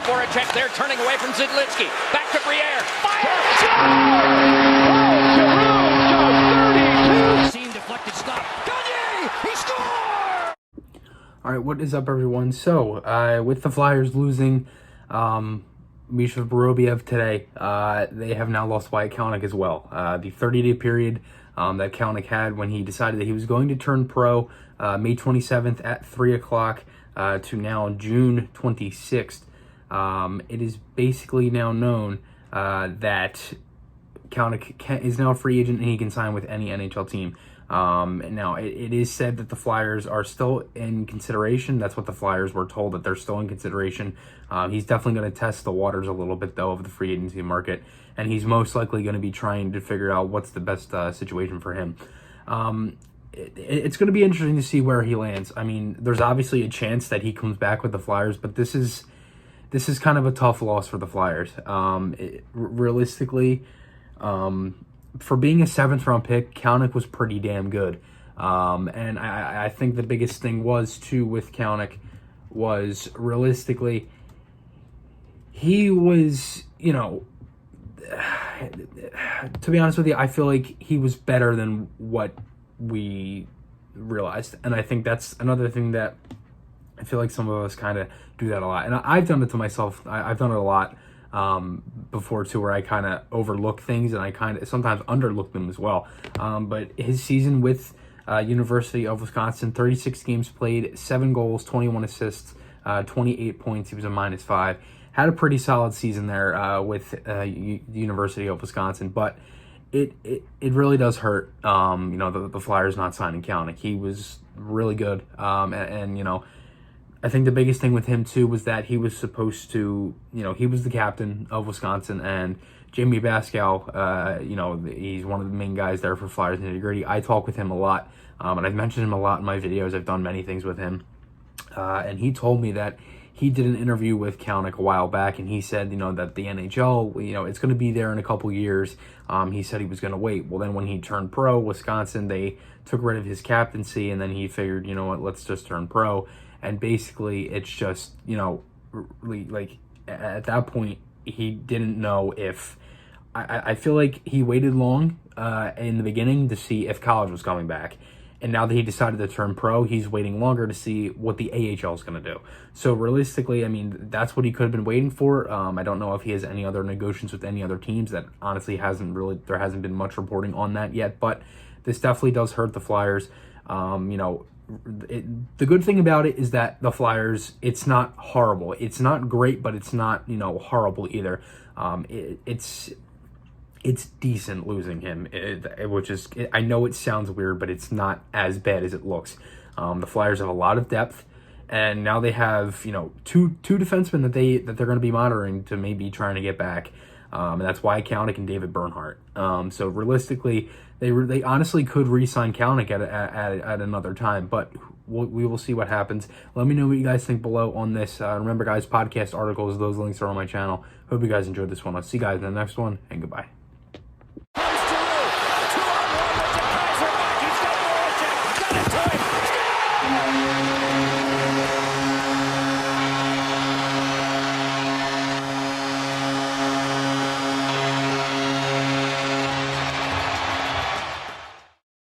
for a check there, turning away from Zidlitsky. Back to Briere. Fire! Oh, Seam deflected stop. Gagne! He scored! All right, what is up, everyone? So, with the Flyers losing Misha Vorobiev today, they have now lost Wyatt Kalynuk as well. The 30-day period that Kalynuk had when he decided that he was going to turn pro, May 27th at 3 o'clock to now June 26th. It is basically now known that Kalynuk is now a free agent and he can sign with any NHL team. Now, it is said that the Flyers are still in consideration. That's what the Flyers were told, that they're still in consideration. He's definitely going to test the waters a little bit, though, of the free agency market, and he's most likely going to be trying to figure out what's the best situation for him. It's going to be interesting to see where he lands. I mean, there's obviously a chance that he comes back with the Flyers, but this is kind of a tough loss for the Flyers. Realistically, for being a 7th-round pick, Kalynuk was pretty damn good. And I think the biggest thing was, too, with Kalynuk was, realistically, he was, to be honest with you, I feel like he was better than what we realized. And I think that's another thing that I feel like some of us kind of do that a lot. And I've done it to myself. I've done it a lot before too, where I kind of overlook things and I kind of sometimes underlook them as well. But his season with University of Wisconsin, 36 games played, 7 goals, 21 assists, 28 points. He was a -5. Had a pretty solid season there with University of Wisconsin, but it really does hurt. The Flyers not signing Kalynuk. He was really good, and I think the biggest thing with him, too, was that he was supposed to, he was the captain of Wisconsin, and Jamie Baskow, he's one of the main guys there for Flyers Nitty Gritty. I talk with him a lot, and I've mentioned him a lot in my videos. I've done many things with him, and he told me that he did an interview with Kalynuk a while back, and he said, that the NHL, it's going to be there in a couple years. He said he was going to wait. Well, then when he turned pro, Wisconsin, they took rid of his captaincy, and then he figured, let's just turn pro. And basically, it's just, like, at that point, he didn't know if... I feel like he waited long in the beginning to see if college was coming back. And now that he decided to turn pro, he's waiting longer to see what the AHL is going to do. So realistically, I mean, that's what he could have been waiting for. I don't know if he has any other negotiations with any other teams. That honestly there hasn't been much reporting on that yet. But this definitely does hurt the Flyers. The good thing about it is that the Flyers, it's not horrible. It's not great, but it's not, horrible either. It's decent losing him, which is, I know it sounds weird, but it's not as bad as it looks. The Flyers have a lot of depth, and now they have, two defensemen that they're going to be monitoring to maybe trying to get back. And that's Wyatt Kalynuk and David Bernhardt. So realistically, they honestly could re-sign Kalynuk at another time, but we will see what happens. Let me know what you guys think below on this. Remember, guys, podcast articles, those links are on my channel. Hope you guys enjoyed this one. I'll see you guys in the next one, and goodbye.